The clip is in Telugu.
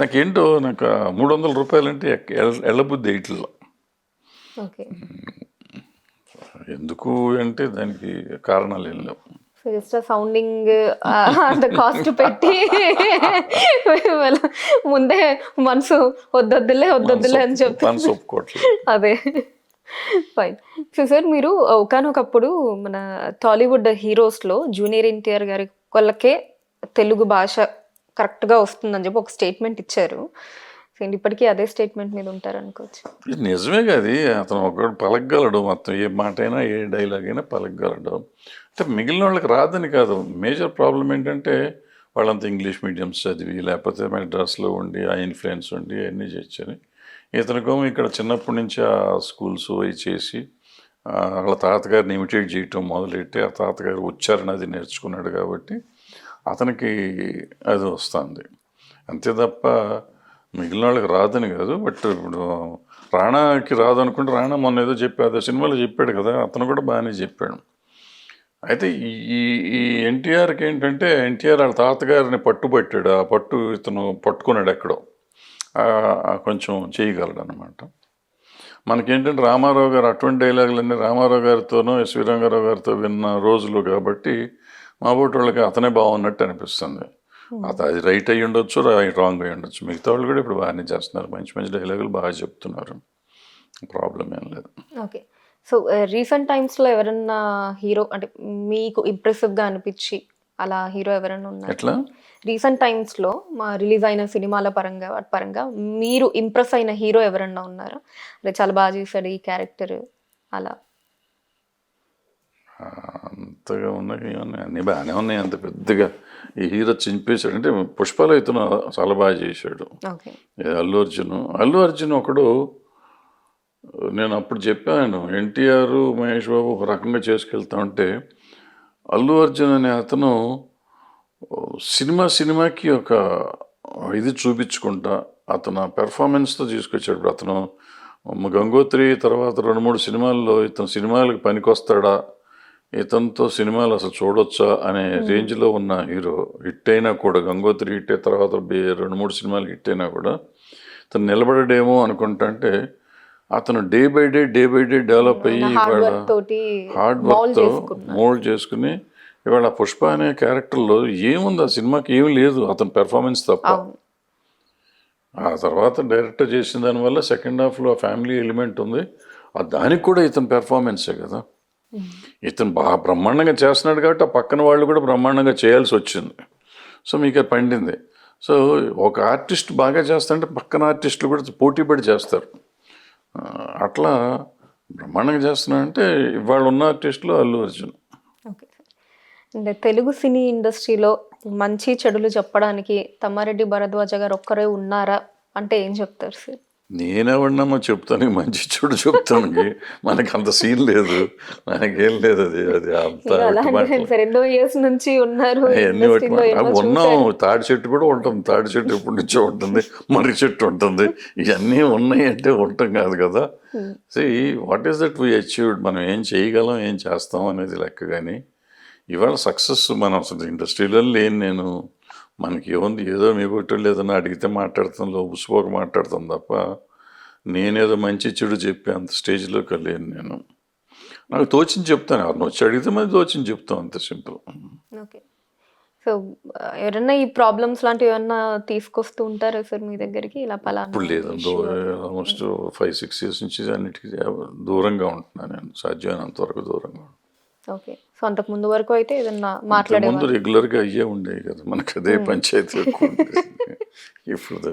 నాకేంటో నాకు ₹300 అంటే ఎళ్ళబుద్ధి ఎయిట్లో. ఓకే. ఎందుకు అంటే దానికి కారణాలు ఏం లేవు. సో జస్ట్ సౌండింగ్ అంత కాస్ట్ పెట్టి వాళ్ళ ముందే మనసు వద్దొద్దులే వద్దొద్దులే అని చెప్తాను. మనసు ఒప్పుకోవట్లేదు. అదే ఫైన్. సో సార్ మీరు ఒకానొకప్పుడు మన టాలీవుడ్ హీరోస్లో జూనియర్ ఎన్టీఆర్ గారి వాళ్ళకే తెలుగు భాష కరెక్ట్గా వస్తుందని చెప్పి ఒక స్టేట్మెంట్ ఇచ్చారు. సో ఇప్పటికీ అదే స్టేట్మెంట్ మీద ఉంటారు అనుకోవచ్చు. ఇది నిజమే కాదు, అతను ఒకడు పలకగలడు, మొత్తం ఏ మాట అయినా ఏ డైలాగ్ అయినా పలకగలడు. అంటే మిగిలిన వాళ్ళకి రాదని కాదు, మేజర్ ప్రాబ్లం ఏంటంటే వాళ్ళంతా ఇంగ్లీష్ మీడియంస్ చదివి లేకపోతే మెడ్రాస్లో ఉండి ఆ ఇన్ఫ్లుయెన్స్ ఉండి అవన్నీ చేర్చని, ఇతనికేమో ఇక్కడ చిన్నప్పటి నుంచి ఆ స్కూల్స్ అవి చేసి వాళ్ళ తాతగారిని ఇమిటేట్ చేయటం మొదలెట్టి ఆ తాతగారు ఉచ్చారణ అది నేర్చుకున్నాడు కాబట్టి అతనికి అది వస్తుంది అంతే తప్ప మిగిలిన వాళ్ళకి రాదని కాదు. బట్ ఇప్పుడు రాణాకి రాదు అనుకుంటే రాణా మొన్న ఏదో చెప్పాడు సినిమాలో చెప్పాడు కదా, అతను కూడా బాగానే చెప్పాడు. అయితే ఈ ఈ ఎన్టీఆర్కి ఏంటంటే ఎన్టీఆర్ వాళ్ళ తాతగారిని పట్టుబట్టాడు, ఆ పట్టు ఇతను పట్టుకున్నాడు ఎక్కడో, కొంచెం చేయగలడు అనమాట. మనకేంటంటే రామారావు గారు అటువంటి డైలాగులన్నీ రామారావు గారితోనో ఎస్వి రంగారావు గారితో విన్న రోజులు కాబట్టి మా బోటి వాళ్ళకి అతనే బాగున్నట్టు అనిపిస్తుంది. అది రైట్ అయ్యి ఉండొచ్చు, రాంగ్ అయ్యి ఉండొచ్చు. మిగతా వాళ్ళు కూడా ఇప్పుడు బాగానే చేస్తున్నారు, మంచి మంచి డైలాగులు బాగా చెప్తున్నారు, ప్రాబ్లం ఏం లేదు. ఓకే. సో రీసెంట్ టైమ్స్లో ఎవరన్నా హీరో అంటే మీకు ఇంప్రెసివ్గా అనిపించి అలా హీరో ఎవరైనా ఉన్నారు? ఎట్లా రీసెంట్ టైమ్స్లో రిలీజ్ అయిన సినిమాల పరంగా వాటి పరంగా మీరు ఇంప్రెస్ అయిన హీరో ఎవరన్నా ఉన్నారా? అంటే చాలా బాగా చేశాడు ఈ క్యారెక్టర్ అలా. అంతగా ఉన్నాయి, అన్నీ బాగానే ఉన్నాయి. అంత పెద్దగా ఈ హీరో చింపేశాడు అంటే పుష్పలో ఇతను చాలా బాగా చేశాడు. అల్లు అర్జున్ ఒకడు, నేను అప్పుడు చెప్పాను ఎన్టీఆర్ మహేష్ బాబు ఒక రకంగా చేసుకెళ్తా ఉంటే అల్లు అర్జున్ అనే అతను సినిమాకి ఒక ఇది చూపించుకుంటా అతను పెర్ఫార్మెన్స్తో తీసుకొచ్చాడు. ఇప్పుడు అతను గంగోత్రి తర్వాత 2-3 సినిమాల్లో ఇతను సినిమాలకు పనికొస్తాడా, ఇతనితో సినిమాలు అసలు చూడొచ్చా అనే రేంజ్లో ఉన్న హీరో. హిట్ అయినా కూడా గంగోత్రి హిట్ అయిన తర్వాత 2-3 సినిమాలు హిట్ అయినా కూడా ఇతను నిలబడడేమో అనుకుంటా. అంటే అతను డే బై డే డెవలప్ అయ్యి ఇవాళ హార్డ్ వర్క్తో మోల్డ్ చేసుకుని ఇవాళ పుష్ప అనే క్యారెక్టర్లో ఏముంది, ఆ సినిమాకి ఏం లేదు అతని పెర్ఫార్మెన్స్ తప్ప. ఆ తర్వాత డైరెక్టర్ చేసిన దానివల్ల సెకండ్ హాఫ్లో ఫ్యామిలీ ఎలిమెంట్ ఉంది, దానికి కూడా ఇతని పెర్ఫార్మెన్సే కదా. ఇతను బాగా బ్రహ్మాండంగా చేస్తున్నాడు కాబట్టి ఆ పక్కన వాళ్ళు కూడా బ్రహ్మాండంగా చేయాల్సి వచ్చింది. సో మీకు అది పండింది. సో ఒక ఆర్టిస్ట్ బాగా చేస్తాడంటే పక్కన ఆర్టిస్టులు కూడా పోటీపడి చేస్తారు. అట్లా బ్రహ్మాండంగా చేస్తున్నాడంటే ఇవాళ ఉన్న ఆర్టిస్టులు అల్లు అర్జున్. ఓకే. అంటే తెలుగు సినీ ఇండస్ట్రీలో మంచి చెడులు చెప్పడానికి తమ్మారెడ్డి భరద్వాజ గారు ఒక్కరే ఉన్నారా అంటే ఏం చెప్తారు సార్? నేనెవడినమ్మా చెప్తాను, మంచి చెడు చెప్తాను, మనకి అంత సీన్ లేదు, మనకేం లేదు. అది అంత ఎన్నో ఇయర్స్ నుంచి ఉన్నారు, ఉన్నాం. తాడి చెట్టు కూడా ఉంటుంది, తాడి చెట్టు ఎప్పటి నుంచో ఉంటుంది, మర్రి చెట్టు ఉంటుంది, ఇవన్నీ ఉన్నాయి అంటే ఉండటం కాదు కదా. So what is that we achieved, మనం ఏం చేయగలం ఏం చేస్తాం అనేది లెక్క. కానీ ఇవాళ సక్సెస్ మనం అసలు ఇండస్ట్రీలో లేని నేను, మనకి ఏముంది ఏదో మీ బొట్టలు ఏదైనా అడిగితే మాట్లాడుతాం, ఉసుపోక మాట్లాడతాం తప్ప నేనేదో మంచి చెడు చెప్పే అంత స్టేజ్లోకి వెళ్ళాను నేను. నాకు తోచింది చెప్తాను, ఎవరిని వచ్చి అడిగితే మరి తోచింది చెప్తాం, అంత సింపుల్. ఓకే. సో ఎవరన్నా ఈ ప్రాబ్లమ్స్ లాంటివి ఏమన్నా తీసుకొస్తూ ఉంటారా సార్ మీ దగ్గరికి? ఇలా ఇప్పుడు లేదు, ఆల్మోస్ట్ 5-6 years నుంచి అన్నిటికీ దూరంగా ఉంటున్నాను నేను, సాధ్యమైనంత వరకు దూరంగా. ఓకే. సో అంతకు ముందు వరకు అయితే ఏదన్నా మాట్లాడే ముందు రెగ్యులర్గా అయ్యే ఉండేవి కదా, మనకు అదే పంచాయతీ ఎక్కువ. ఇప్పుడు